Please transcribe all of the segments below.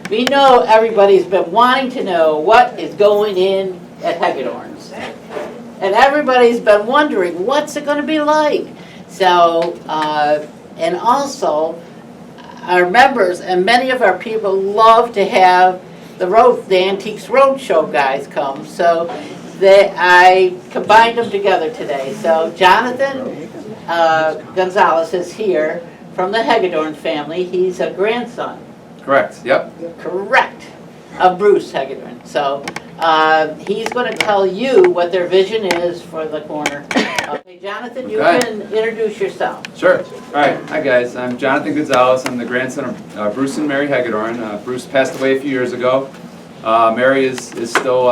We know everybody's been wanting to know what is going in at Hegedorns. And everybody's been wondering, what's it going to be like? So, and also, our members and many of our people love to have the Antiques Roadshow guys come. So I combined them together today. So Jonathan Gonzalez is here from the Hegedorn family. He's a grandson. Correct, yep. Correct, of Bruce Hegedorn. So he's going to tell you what their vision is for the corner. Okay, Jonathan, you can introduce yourself. Sure. All right. Hi, guys. I'm Jonathan Gonzalez. I'm the grandson of Bruce and Mary Hegedorn. Bruce passed away a few years ago. Mary is still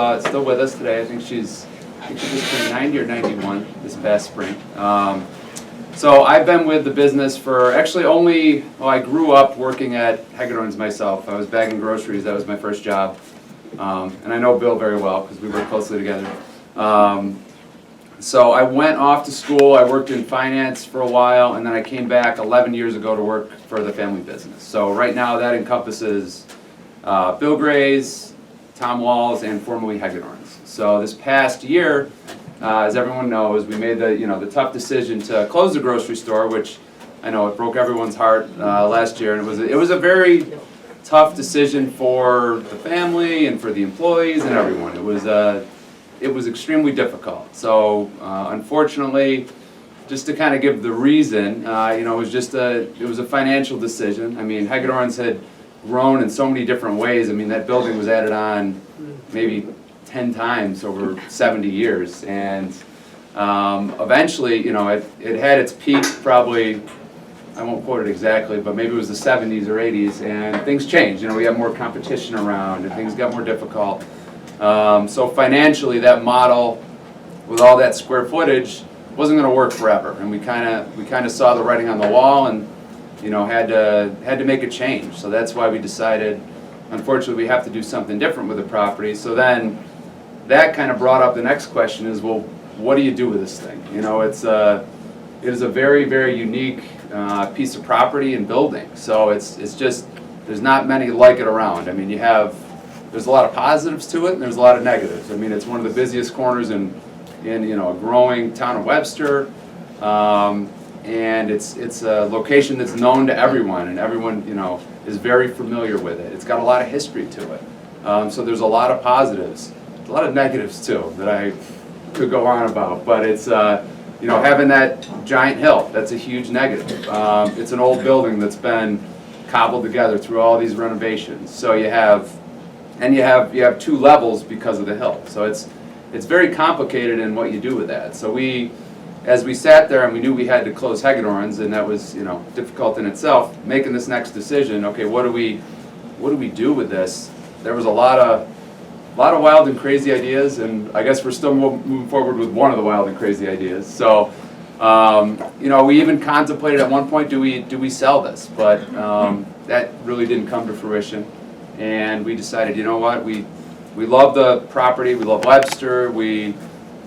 with us today. I think she just turned 90 or 91 this past spring. So I've been with the business for actually I grew up working at Hegedorns myself. I was bagging groceries. That was my first job. And I know Bill very well because we work closely together. So I went off to school. I worked in finance for a while, and then I came back 11 years ago to work for the family business. So right now that encompasses Bill Gray's, Tom Wall's, and formerly Hegedorns. So this past year, as everyone knows, we made the tough decision to close the grocery store, which I know it broke everyone's heart last year, and it was a very tough decision for the family and for the employees and everyone. It was extremely difficult. So unfortunately, just to kind of give the reason, it was a financial decision. I mean, Hegedorns had grown in so many different ways. I mean, that building was added on maybe 10 times over 70 years, and eventually, it had its peak probably, I won't quote it exactly, but maybe it was the 70s or 80s, and things changed. We had more competition around, and things got more difficult. So financially, that model, with all that square footage, wasn't going to work forever, and we kind of saw the writing on the wall, and had to make a change. So that's why we decided, unfortunately, we have to do something different with the property. So then that kind of brought up the next question: is, well, what do you do with this thing? It is a very, very unique piece of property and building. So it's just, there's not many like it around. I mean, there's a lot of positives to it, and there's a lot of negatives. I mean, it's one of the busiest corners in a growing town of Webster, and it's a location that's known to everyone, and everyone is very familiar with it. It's got a lot of history to it. So there's a lot of positives, a lot of negatives too that I could go on about. But it's having that giant hill, that's a huge negative. It's an old building that's been cobbled together through all these renovations. So you have two levels because of the hill. So it's very complicated in what you do with that. So as we sat there and we knew we had to close Hegedorns, and that was difficult in itself, making this next decision. Okay, what do we do with this? There was a lot of wild and crazy ideas, and I guess we're still moving forward with one of the wild and crazy ideas. So we even contemplated at one point, do we sell this? But that really didn't come to fruition. And we decided, you know what, we love the property, we love Webster, we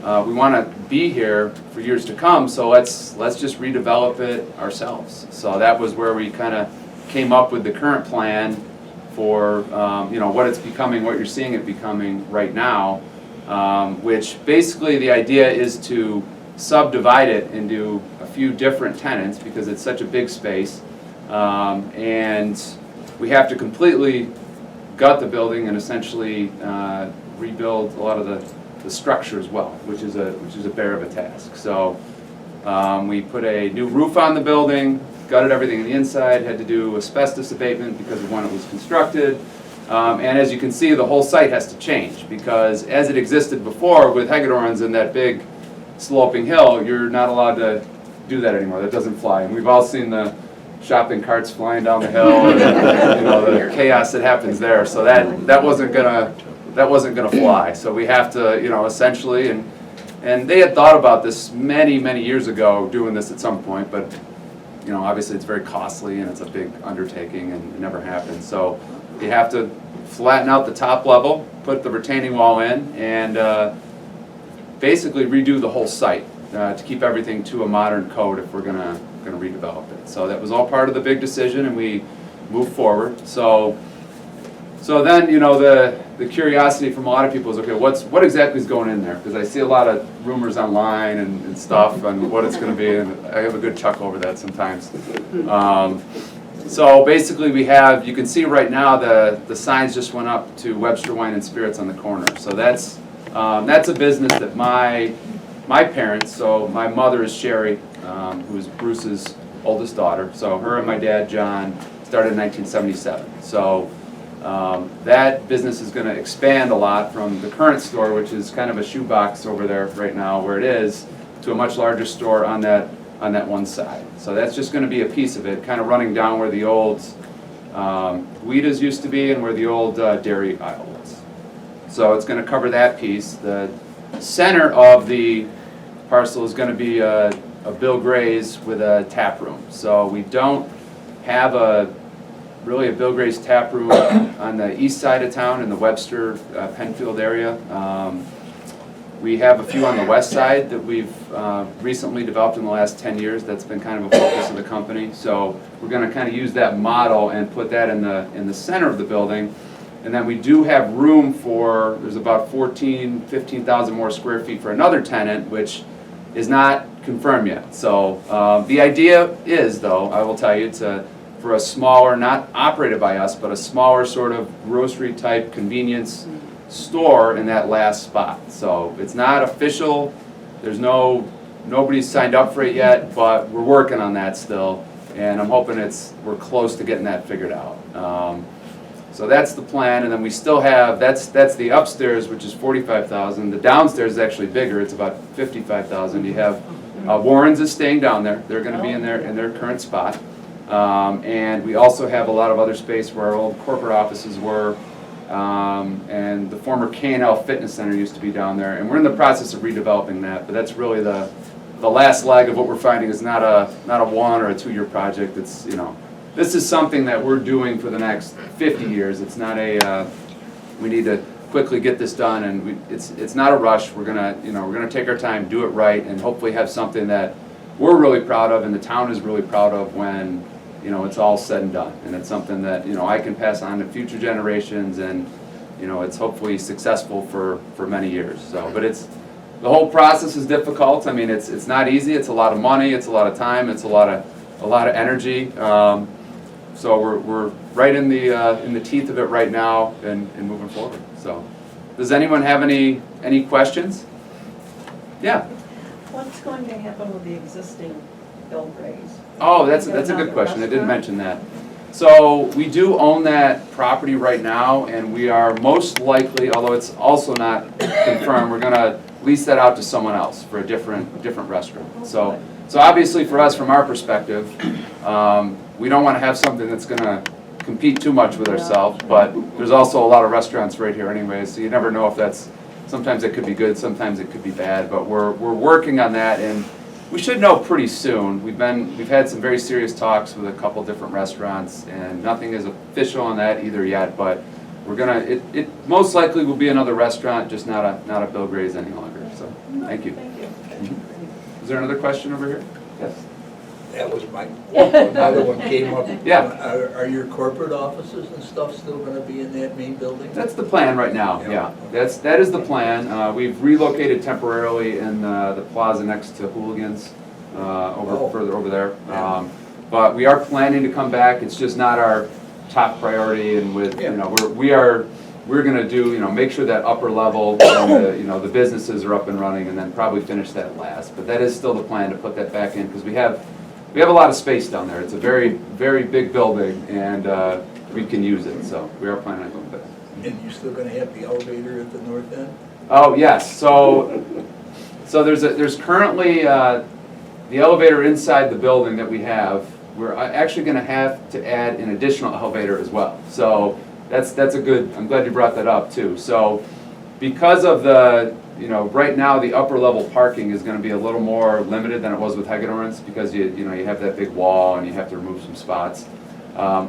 want to be here for years to come, so let's just redevelop it ourselves. So that was where we kind of came up with the current plan for what it's becoming, what you're seeing it becoming right now, which basically the idea is to subdivide it into a few different tenants because it's such a big space, and we have to completely gut the building and essentially rebuild a lot of the structure as well, which is a bear of a task. So we put a new roof on the building, gutted everything on the inside, had to do asbestos abatement because of when it was constructed, and as you can see, the whole site has to change because as it existed before with Hegedorns and that big sloping hill, you're not allowed to do that anymore. That doesn't fly, and we've all seen the shopping carts flying down the hill, and the chaos that happens there. So that wasn't gonna fly. So we have to essentially, and they had thought about this many years ago, doing this at some point, but obviously it's very costly and it's a big undertaking and it never happened. So you have to flatten out the top level, put the retaining wall in, and basically redo the whole site to keep everything to a modern code if we're gonna redevelop it. So that was all part of the big decision, and we move forward. So then, you know, the curiosity from a lot of people is, okay, what exactly is going in there? Because I see a lot of rumors online and stuff on what it's going to be, and I have a good chuckle over that sometimes. So basically we have, you can see right now the signs just went up to Webster Wine and Spirits on the corner. So that's a business that my parents, so my mother is Sherry, who's Bruce's oldest daughter. So her and my dad, John, started in 1977. So that business is going to expand a lot from the current store, which is kind of a shoebox over there right now where it is, to a much larger store on that one side. So that's just going to be a piece of it, kind of running down where the old Guida's used to be and where the old dairy aisle was. So it's going to cover that piece. The center of the parcel is going to be a Bill Gray's with a tap room. So we don't have really a Bill Gray's tap room on the east side of town in the Webster Penfield area. We have a few on the west side that we've recently developed in the last 10 years. That's been kind of a focus of the company. So we're going to kind of use that model and put that in the center of the building. And then we do have room for, there's about 15,000 more square feet for another tenant, which is not confirmed yet. So the idea is, though, I will tell you, for a smaller, not operated by us, but a smaller sort of grocery type convenience store in that last spot. So it's not official, there's nobody's signed up for it yet, but we're working on that still, and I'm hoping we're close to getting that figured out. So that's the plan, and then we still have, that's the upstairs, which is 45,000. The downstairs is actually bigger, it's about 55,000. You have Warren's is staying down there, they're going to be in their current spot. And we also have a lot of other space where our old corporate offices were, and the former K&L Fitness Center used to be down there, and we're in the process of redeveloping that, but that's really the last leg of what we're finding is not a 1 or a 2 year project. It's, you know, this is something that we're doing for the next 50 years. It's not we need to quickly get this done, and it's not a rush. We're gonna take our time, do it right, and hopefully have something that we're really proud of and the town is really proud of when, you know, it's all said and done. And it's something that, you know, I can pass on to future generations, and, you know, it's hopefully successful for many years. So, but the whole process is difficult. I mean, it's not easy. It's a lot of money. It's a lot of time. It's a lot of energy. So we're right in the teeth of it right now and moving forward. So, does anyone have any questions? Yeah. What's going to happen with the existing Bill Gray's? Oh, that's a good question. I didn't mention that. So we do own that property right now, and we are most likely, although it's also not confirmed, we're going to lease that out to someone else for a different restaurant. So obviously for us, from our perspective, we don't want to have something that's going to compete too much with ourselves, but there's also a lot of restaurants right here anyway, so you never know if that's, sometimes it could be good, sometimes it could be bad, but we're working on that, and we should know pretty soon. We've had some very serious talks with a couple different restaurants, and nothing is official on that either yet, but we're gonna, it most likely will be another restaurant, just not a Bill Gray's any longer, so, thank you. Thank you. Is there another question over here? Yes. That was another one came up. Yeah. Are your corporate offices and stuff still gonna be in that main building? That's the plan right now, yeah. That is the plan. We've relocated temporarily in the plaza next to Hooligans, further over there. But we are planning to come back. It's just not our top priority, and with, you know, we're gonna do, you know, make sure that upper level and the businesses are up and running, and then probably finish that last. But that is still the plan, to put that back in, because we have a lot of space down there. It's a very, very big building, and we can use it, so we are planning on going back. And you're still gonna have the elevator at the north end? Oh, yes, so there's currently the elevator inside the building that we have. We're actually gonna have to add an additional elevator as well. So that's a good, I'm glad you brought that up too. So because of the, you know, right now the upper level parking is gonna be a little more limited than it was with Hegedorns, because you have that big wall and you have to remove some spots.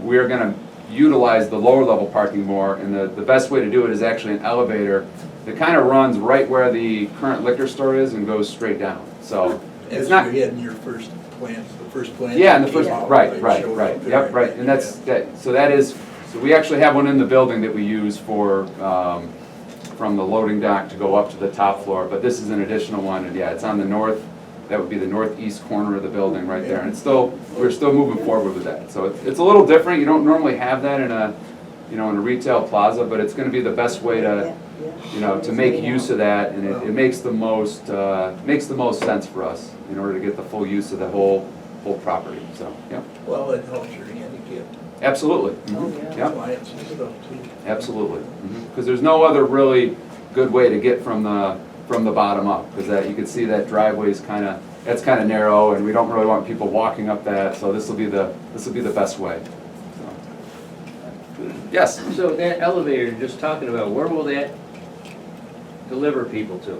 We are gonna utilize the lower level parking more, and the best way to do it is actually an elevator that kind of runs right where the current liquor store is and goes straight down. So it's As not, you had in your first plans, the first plan. Yeah, and the first, Yeah. right, Like right, showed right, up there. yep, right, and that's, so we actually have one in the building that we use for, from the loading dock to go up to the top floor, but this is an additional one, and yeah, it's on the north, that would be the northeast corner of the building right there, and it's still, we're still moving forward with that. So it's a little different, you don't normally have that in a, in a retail plaza, but it's gonna be the best way to, to make use of that, and it makes the most sense for us in order to get the full use of the whole property, so, yeah. Well, it helps your handicap Absolutely. Oh, yeah. Yep, clients and stuff too. absolutely. Because there's no other really good way to get from the bottom up, because that, you can see that driveway is that's kind of narrow, and we don't really want people walking up that, so this will be the best way. So. Yes? So that elevator you're just talking about, where will that deliver people to?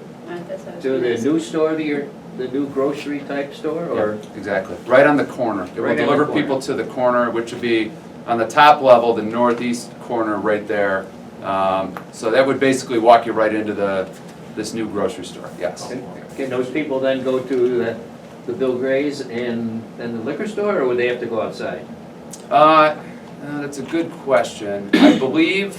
To the new store, the new grocery type store, or? Yeah, exactly. Right on the corner. It will Right on the deliver corner. people to the corner, which would be on the top level, the northeast corner right there. So that would basically walk you right into this new grocery store, yes. Can those people then go to the Bill Gray's and the liquor store, or would they have to go outside? That's a good question. I believe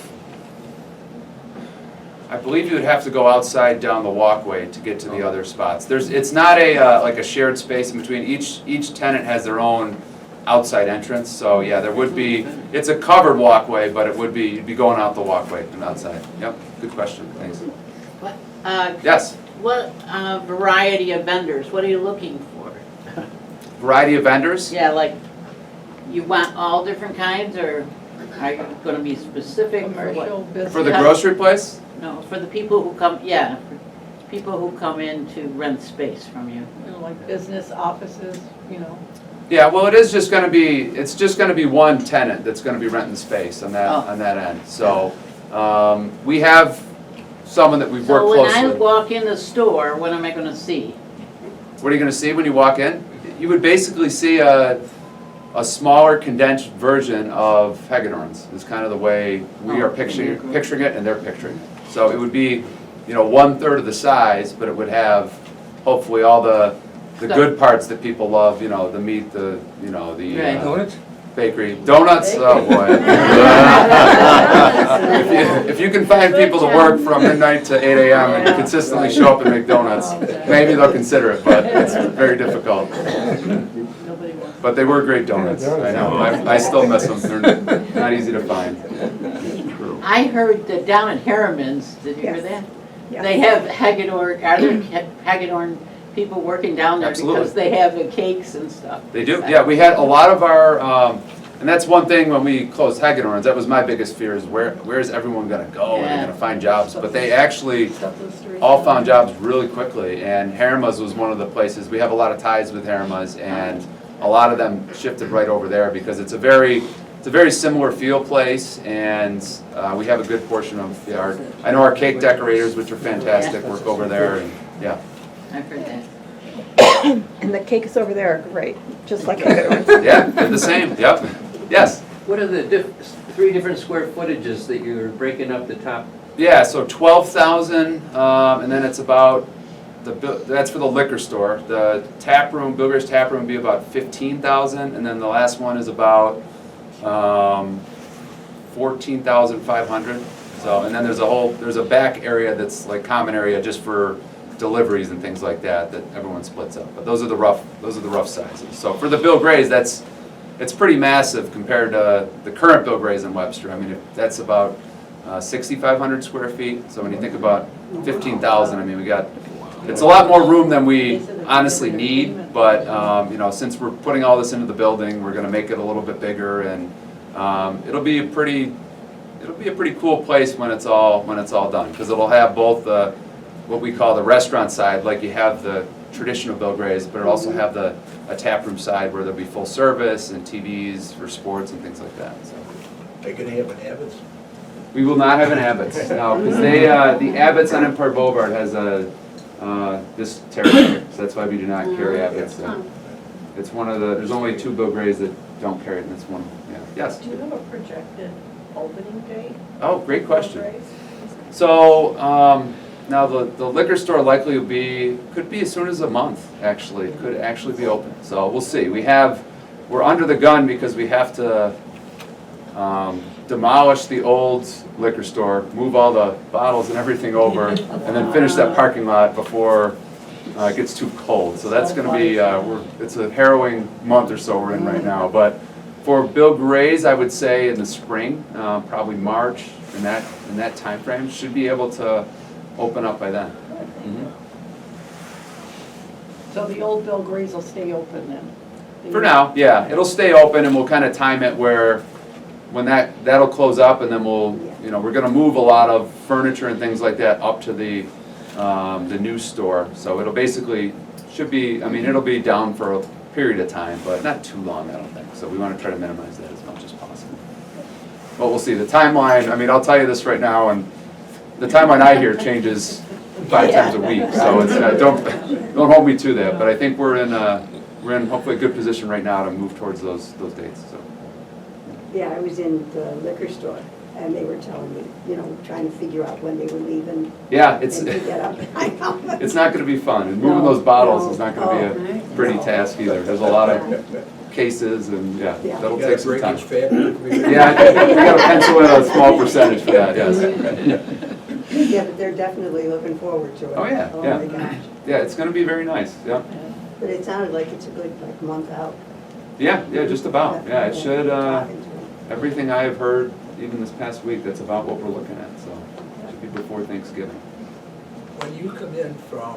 you would have to go outside down the walkway to get to the other spots. It's not like a shared space in between. Each tenant has their own outside entrance, so yeah, there would be, it's a covered walkway, but you'd be going out the walkway and outside. Yep, good question, thanks. What, Yes, what variety of vendors, what are you looking for? variety of vendors? Yeah, like, you want all different kinds, or are you gonna be specific for what? Commercial business. For the grocery place? No, for the people who come, yeah, for people who come in to rent space from you. You know, like business offices, you know. Yeah, well, it's just gonna be one tenant that's gonna be renting space on Oh. that end. So, we have someone that we've worked So when I closely. walk in the store, what am I gonna see? What are you gonna see when you walk in? You would basically see a smaller condensed version of Hegedorns, is kind of the way we are picturing it and they're picturing it. So it would be, 1/3 of the size, but it would have hopefully all the good parts that people love, the meat, the Right. Donuts? bakery. Donuts, oh boy. If you can find people to work from midnight to 8 a.m. and consistently show up and make donuts, maybe they'll consider it, but it's very difficult. Nobody wants. But they were great donuts, I know. I still miss them, they're not easy to find. I heard that down at Harriman's, did you hear Yes. that? Yes. They have Hegedorn, are there Hegedorn people working down there Absolutely. because they have the cakes and stuff? They do, yeah, we had a lot of our, and that's one thing when we closed Hegedorns, that was my biggest fear, is where is everyone gonna go? Are they Yeah. gonna find jobs? But they actually Stuff the street. all found jobs really quickly, and Harriman's was one of the places, we have a lot of ties with Harriman's, and a lot of them shifted right over there because it's a very similar feel place, and we have a good portion of I know our cake decorators, which are fantastic, work over there, and yeah. I've heard that. And the cakes over there are great, just like Hegedorns. Yeah, they're the same, yep, yes. What are the 3 different square footages that you're breaking up the top? Yeah, so 12,000, and then it's about, that's for the liquor store. The tap room, Bill Gray's tap room would be about 15,000, and then the last one is about 14,500. So, and then there's a back area that's like common area just for deliveries and things like that everyone splits up. But those are the rough sizes. So for the Bill Gray's, it's pretty massive compared to the current Bill Gray's in Webster. I mean, that's about 6,500 square feet. So when you think about 15,000, I mean, it's a lot more room than we honestly need, but since we're putting all this into the building, we're gonna make it a little bit bigger, and it'll be a pretty cool place when it's all done, because it'll have both what we call the restaurant side, like you have the traditional Bill Gray's, but it'll also have a tap room side where there'll be full service and TVs for sports and things like that. So. Are you gonna have an Abbott's? We will not have an Abbott's, no, because the Abbott's on Empire Boulevard has this territory, so that's why we do not carry Abbott's. It's one of there's only 2 Bill Gray's that don't carry it, and that's one, yeah. Yes? Do you have a projected opening date? Oh, great question. for Grace? So, Now, the liquor store likely will be, could be as soon as a month, actually, could actually be open. So we'll see. We're under the gun because we have to demolish the old liquor store, move all the bottles and everything over, and then finish that parking lot before it gets too cold. So that's gonna be, it's a harrowing month or so we're in right now. But for Bill Gray's, I would say in the spring, probably March, in that time frame, should be able to open up by then. Mhm. So the old Bill Gray's will stay open then? For now, yeah, it'll stay open and we'll kind of time it where, when that'll close up and then we're gonna move a lot of furniture and things like that up to the new store. So it'll basically, it'll be down for a period of time, but not too long, I don't think. So we wanna try to minimize that as much as possible. But we'll see, the timeline, I'll tell you this right now, and the timeline I hear changes 5 times a week, so it's, don't hold me to that, but I think we're in hopefully a good position right now to move towards those dates, so. Yeah, I was in the liquor store, and they were telling me, trying to figure out when they were leaving. Yeah, And to get up. I know. it's not gonna be fun, and moving No, those bottles no. is not gonna be a pretty task either. There's a lot of cases and, Yeah. that'll You got take a some time. breakage factor? Yeah, we gotta pencil in a small percentage for that, yes. Yeah, but they're definitely looking forward to it. Oh, yeah, Oh, yeah. my gosh. Yeah, it's gonna be very nice, yeah. But it sounded like it's a good, month out. Yeah, just about, yeah, it should, Talking to them. everything I have heard, even this past week, that's about what we're looking at, so it should be before Thanksgiving. When you come in from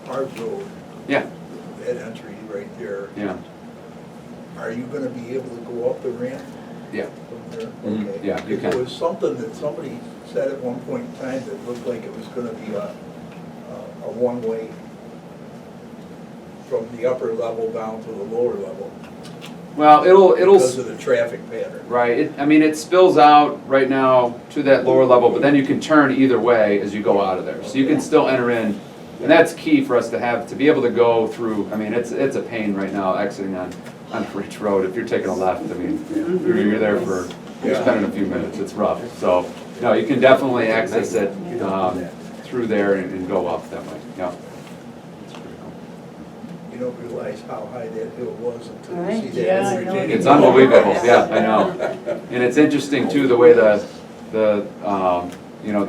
Hard Road, Yeah, that entry right there, yeah, are you gonna be able to go up the ramp yeah. from there? Mhm, Okay. yeah, you Because can. There was something that somebody said at one point in time that looked like it was gonna be a one-way from the upper level down to the lower level. Well, it'll. Because of the traffic pattern. Right, it spills out right now to that lower level, but then you can turn either way as you go out of there. So you can still enter in, and that's key for us to be able to go through, it's a pain right now exiting on Ridge Road. If you're taking a left, you're there for, you're spending a few minutes, it's rough. So, no, you can definitely access it through there and go up that way, yeah. You don't realize how high that hill was until you Right. see that Yeah, in I know. Virginia. It's unbelievable, yeah, I know. And it's interesting too, the way the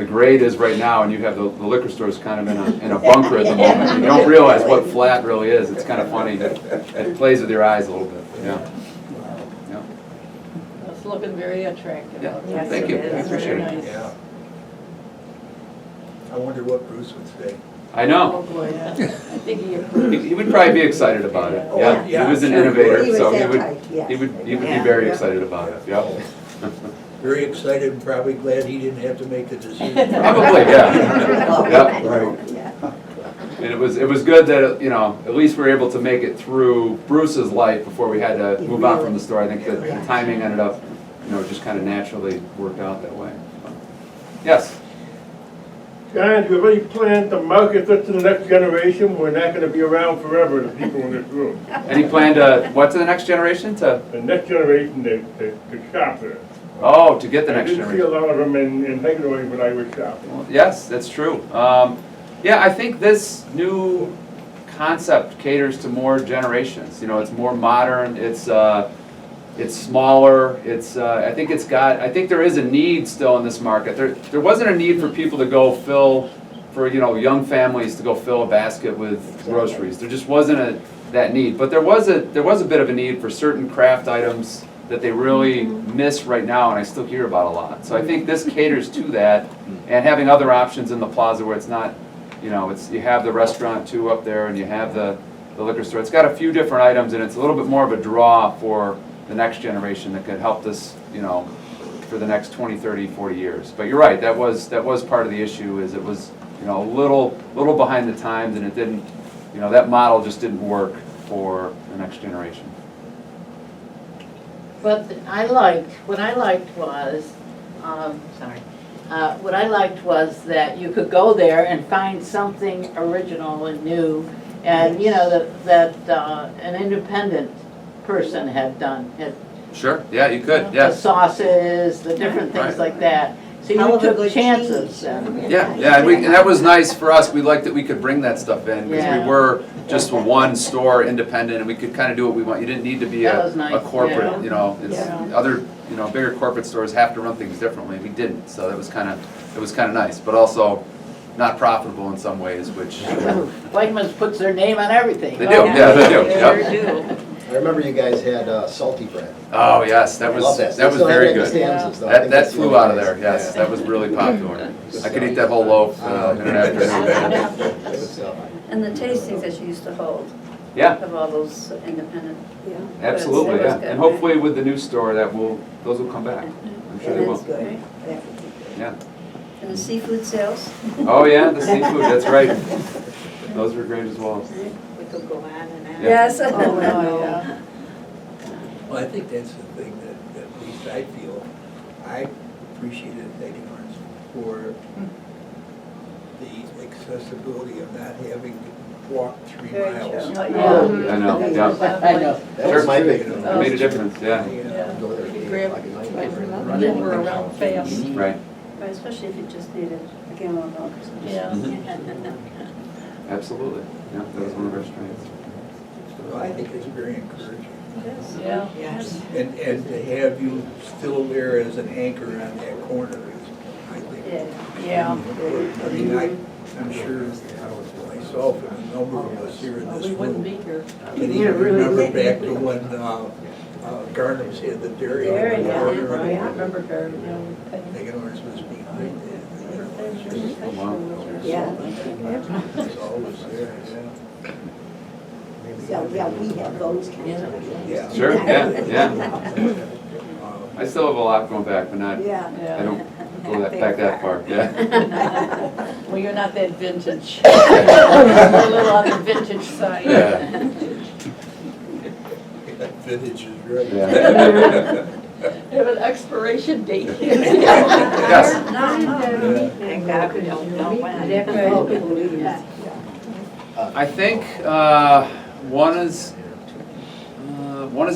grade is right now, and you have the liquor stores kind of in a bunker at the moment. You don't realize what flat really is. It's kind of funny. It plays with your eyes a little bit, yeah. Yeah. It's looking very attractive. Yeah, out there. thank you. I It's appreciate very it. nice. Yeah. I wonder what Bruce would say. I Oh, know. boy, I think he approves. He would probably be excited about it, yeah. He Yeah, was an sure. innovator, He was so he that would, type, yes. he would be Yeah. very Yeah. excited about it, yeah. Very excited and probably glad he didn't have to make the decision. Probably, yeah. Yep. Right. Yeah. And it was good that, at least we were able to make it through Bruce's life before we had to move on from the store. I think that the timing ended up, just kind of naturally worked out that way. Yes? Guys, we already planned to market this to the next generation. We're not gonna be around forever, the people in this room. Any plan to, what to the next generation? To, The next generation, the shop there. oh, to get the I next didn't see a generation. lot of them in Hegedorns when I was shopping. Yes, that's true. Yeah, I think this new concept caters to more generations. It's more modern, it's smaller, I think there is a need still in this market. There wasn't a need for people to go young families to go fill a basket with groceries. There just wasn't that need. But there was a bit of a need for certain craft items that they really miss right now, and I still hear about a lot. So I think this caters to that, and having other options in the plaza where it's not, you have the restaurant too up there, and you have the liquor store. It's got a few different items, and it's a little bit more of a draw for the next generation that could help this, for the next 20, 30, 40 years. But you're right, that was part of the issue, is it was, a little behind the times, and it didn't, that model just didn't work for the next generation. But what I liked was that you could go there and find something original and new, and, that an independent person had done, Sure, yeah, you could, the yes. sauces, the different things Right. like that. So you Hell of a took good chances cheese. then. Yeah, and that was nice for us. We liked that we could bring that stuff in because Yeah. we were just one store, independent, and we could kind of do what we want. You didn't need to be That a was nice, a corporate, yeah. you know, it's, Yeah. other, you know, bigger corporate stores have to run things differently. We didn't, so it was kind of nice, but also not profitable in some ways, which Wegmans puts their name on everything. they do, yeah, they do, They yep. do. I remember you guys had salty bread. Oh, yes, that I love was Still have very that in good. Stanzas, though. I That think that's the flew only out of place. there, yes, Yeah. that was really popular. I could eat that whole loaf in an afternoon. Good stuff. And the tastings that you used to hold Yeah, of all those independent. Yeah. absolutely, It was yeah. good. And hopefully with the new store, those will come back. I'm sure they That's will. good. Right. That would be good. Yeah. And the seafood sales. Oh, yeah, the seafood, that's right. Those were great as well. We could go on and on. Yeah. Yes. Oh, yeah. Well, I think that's the thing that at least I feel, I appreciated Hegedorns for the accessibility of not having to walk 3 Very miles. true. Yeah. I know, yeah. I know. That was my big. It made a difference, yeah, I'd go there at 8 o'clock at night. Maneuver around fast. right. Right, especially if you just needed a gallon of milk or something. Yeah. Absolutely, yeah, that was one of our strengths. Well, I think it's very encouraging. Yeah. Yes. And to have you still there as an anchor on that corner is, I think. Yeah. Yeah. I mean, I'm sure myself and a number of us here in Well, this we wouldn't room be here. can even remember back to when Garnham's had the dairy. Dairy, on the yeah. corner, I and remember Garden, Hegedorns was behind that. Oh, wow. Yeah. It's always there, yeah. So, yeah, we have those kinds of. Yeah. Sure, yeah. I still have a lot going back, but not, Yeah. I don't go back that far, yeah. Well, you're not that vintage. You're a little on the vintage side. Yeah. Vintage is right. Yeah. Have an expiration date. Yes. Thank God we don't know Oh, when. please. I think one is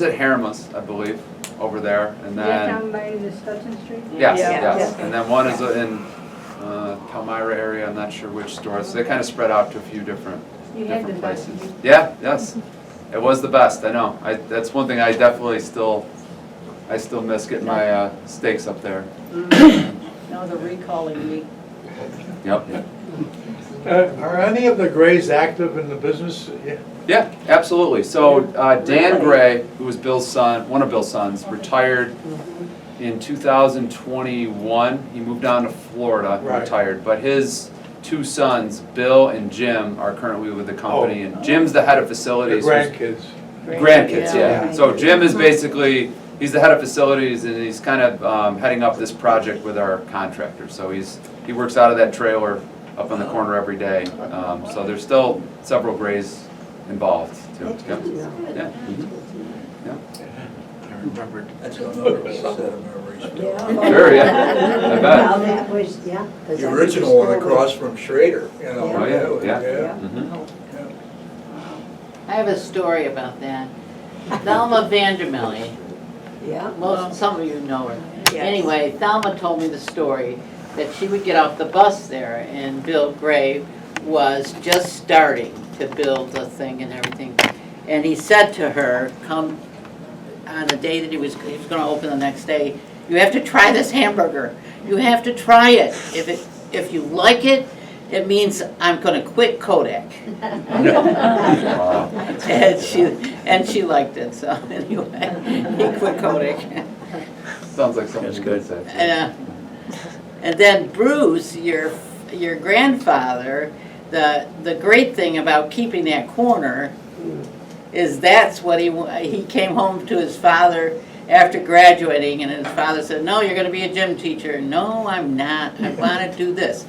at Harrimas, I believe, over there, and then, by the Stutton Street? yes, Yeah. yes, and then one is in Palmyra area, I'm not sure which store, so they kind of spread out to a few different places. Yeah, yes, it was the best, I know, that's one thing I definitely still miss, getting my steaks up there. Now they're recalling me. Yep. Are any of the Grays active in the business? Yeah. Yeah, absolutely. So Dan Gray, who was Bill's son, one of Bill's sons, retired in 2021. He moved down to Florida, and Right. retired. But his two sons, Bill and Jim, are currently with the company. And Jim's the head of The facilities. grandkids. Grandkids, Yeah. yeah. So Jim is basically, he's the head of facilities, and he's kind of heading up this project with our contractor. So he works out of that trailer up on the corner every day. So there's still several Grays involved too. That's Yep. good to know. Yeah. I remembered. That's another set of memories. Yeah. Sure, yeah. I bet. Well, that was, yeah. 'cause The that original was one still- across from Schrader, you know. Oh, yeah, that was- yeah. Yeah. Mhm. I have a story about that. Thelma Vandermelie, Yeah. some of you know her. Yes. Anyway, Thelma told me the story that she would get off the bus there and Bill Gray was just starting to build the thing and everything. And he said to her, come on the day that he was gonna open the next day, you have to try this hamburger. You have to try it. If you like it, it means I'm gonna quit Kodak. Wow. And she liked it, so anyway, he quit Kodak. Sounds like something you could say. And then Bruce, your grandfather, the great thing about keeping that corner is that's what he came home to his father after graduating, and his father said, no, you're gonna be a gym teacher. No, I'm not, I wanna do this.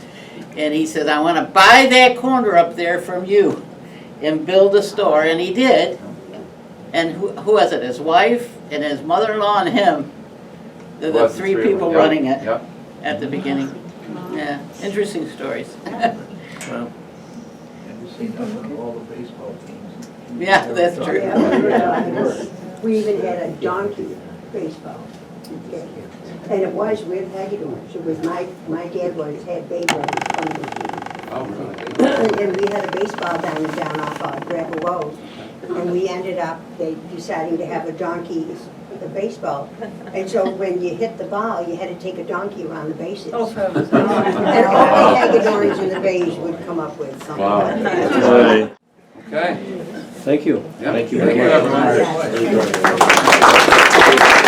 And he said, I wanna buy that corner up there from you and build a store, and he did. And who was it, his wife and his mother-in-law and him, the Was the three three of them. people Yep, running it Yep. at the beginning. Yeah, interesting stories. And to say nothing of all the baseball teams. Yeah, that's true. Yeah. We even had a donkey baseball. Yeah. And it was with Hegedorns. It was my dad had Babe Ruth come with me. Oh, really? And we had a baseball diamond down off Gravel Road. And we ended up, deciding to have a donkey, the baseball. And so when you hit the ball, you had to take a donkey around the bases. Oh, fellas. And only Hegedorns in the Bays would come up with something Wow. like that. Okay. Thank you. Yeah. Thank you Thank very you, much. everyone. Yeah.